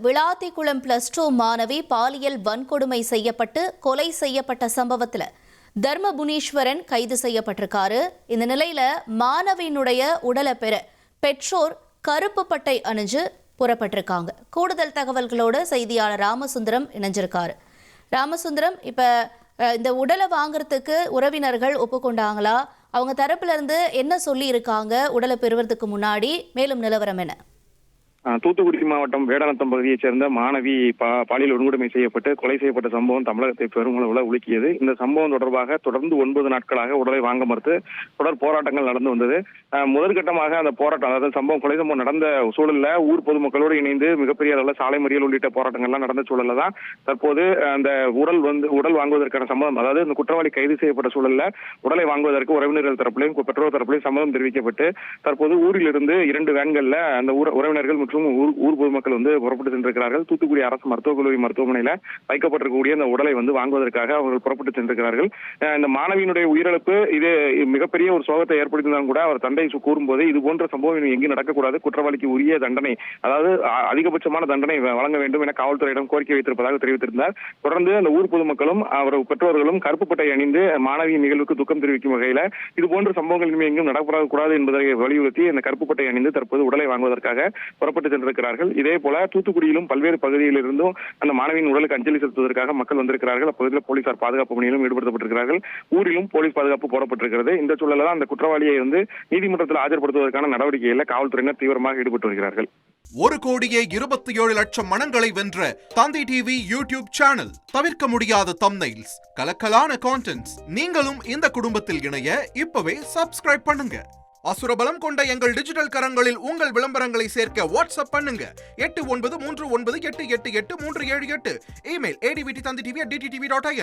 விளாத்திக்குளம் +2 மாணவி பாலியல் வன்கொடுமை செய்யப்பட்டு கொலை செய்யப்பட்ட சம்பவத்தில் தர்மபுனீஸ்வரன் கைது செய்யப்பட்டிருக்காரு. இந்த நிலையில மாணவியினுடைய உடலை பெற பெற்றோர் கருப்பு பட்டை அணிஞ்சு புறப்பட்டிருக்காங்க. கூடுதல் தகவல்களோடு செய்தியாளர் ராமசுந்தரம் இணைஞ்சிருக்காரு. ராமசுந்தரம், இப்ப இந்த உடலை வாங்குறதுக்கு உறவினர்கள் ஒப்புக்கொண்டாங்களா? அவங்க தரப்புல இருந்து என்ன சொல்லி இருக்காங்க? உடலை பெறுவதற்கு முன்னாடி மேலும் நிலவரம் என்ன? தூத்துக்குடி மாவட்டம் வேடநத்தம் பகுதியைச் சேர்ந்த மாணவி பாலியல் வன்கொடுமை செய்யப்பட்டு கொலை செய்யப்பட்ட சம்பவம் தமிழகத்தை பெருமளவில் உலுக்கியது. இந்த சம்பவம் தொடர்பாக தொடர்ந்து 9 நாட்களாக உடலை வாங்க மறுத்து தொடர் போராட்டங்கள் நடந்து வந்தது. முதற்கட்டமாக அந்த போராட்டம், அதாவது கொலை சம்பவம் நடந்த சூழல்ல ஊர் பொதுமக்களோடு இணைந்து மிகப்பெரிய அளவில் சாலை மறியல் உள்ளிட்ட போராட்டங்கள்லாம் நடந்த சூழல்ல தான் தற்போது அந்த உடல் வாங்குவதற்கான சம்பவம், அதாவது இந்த குற்றவாளி கைது செய்யப்பட்ட சூழல்ல உடலை வாங்குவதற்கு உறவினர்கள் தரப்பிலையும் பெற்றோர் தரப்பிலையும் சம்மதம் தெரிவிக்கப்பட்டு தற்போது ஊரில் இருந்து 2 வேன்கள்ல அந்த உறவினர்கள் மற்றும் ஊர் பொதுமக்கள் புறப்பட்டு சென்றிருக்கிறார்கள். தூத்துக்குடி அரசு மருத்துவக் கல்லூரி மருத்துவமனையில வைக்கப்பட்டிருக்கக்கூடிய அந்த உடலை வாங்குவதற்காக அவர்கள் புறப்பட்டு சென்றிருக்கிறார்கள். இந்த மாணவியினுடைய உயிரிழப்பு இது மிகப்பெரிய ஒரு சோகத்தை ஏற்படுத்தினாலும் கூட அவர் தந்தை கூறும்போது இது போன்ற சம்பவம் எங்கும் நடக்கக்கூடாது, குற்றவாளிக்கு உரிய தண்டனை, அதாவது அதிகபட்சமான தண்டனை வழங்க வேண்டும் என காவல்துறையிடம் கோரிக்கை வைத்திருப்பதாக தெரிவித்திருந்தார். தொடர்ந்து அந்த ஊர் பொதுமக்களும் அவர் பெற்றோர்களும் கருப்பு பட்டை அணிந்து மாணவியின் நிகழ்வுக்கு துக்கம் தெரிவிக்கும் வகையில இது போன்ற சம்பவங்கள் இனிமே எங்கும் நடக்கப்படக்கூடாது என்பதை வலியுறுத்தி இந்த கருப்பு பட்டை அணிந்து தற்போது உடலை வாங்குவதற்காக புறப்பட்டு சென்றிருக்கிறார்கள். இதே போல தூத்துக்குடியிலும் பல்வேறு பகுதியில் இருந்தும் அந்த மாணவியின் உடலுக்கு அஞ்சலி செலுத்துவதற்காக மக்கள் வந்திருக்கிறார்கள். அப்பகுதியில் போலீசார் பாதுகாப்பு பணியிலும் ஈடுபடுத்தப்பட்டிருக்கிறார்கள். ஊரிலும் போலீஸ் பாதுகாப்பு போடப்பட்டிருக்கிறது. இந்த சூழலில் அந்த குற்றவாளியை நீதிமன்றத்தில் ஆஜர்படுத்துவதற்கான நடவடிக்கைகளில் காவல்துறையினர் தீவிரமாக ஈடுபட்டு வருகிறார்கள். 1,27,00,000 மனங்களை வென்ற தந்தி டிவி யூடியூப் சேனல். தவிர்க்க முடியாத தம்ப்நெயில்ஸ், கலக்கலான கான்டென்ட்ஸ். நீங்களும் இந்த குடும்பத்தில் இணைய இப்பவே சப்ஸ்கிரைப் பண்ணுங்க. அசுரபலம் கொண்ட எங்கள் டிஜிட்டல் கரங்களில் உங்கள் விளம்பரங்களை சேர்க்க வாட்ஸ்அப் பண்ணுங்க. 8939888838. Email advttv@dttv.in.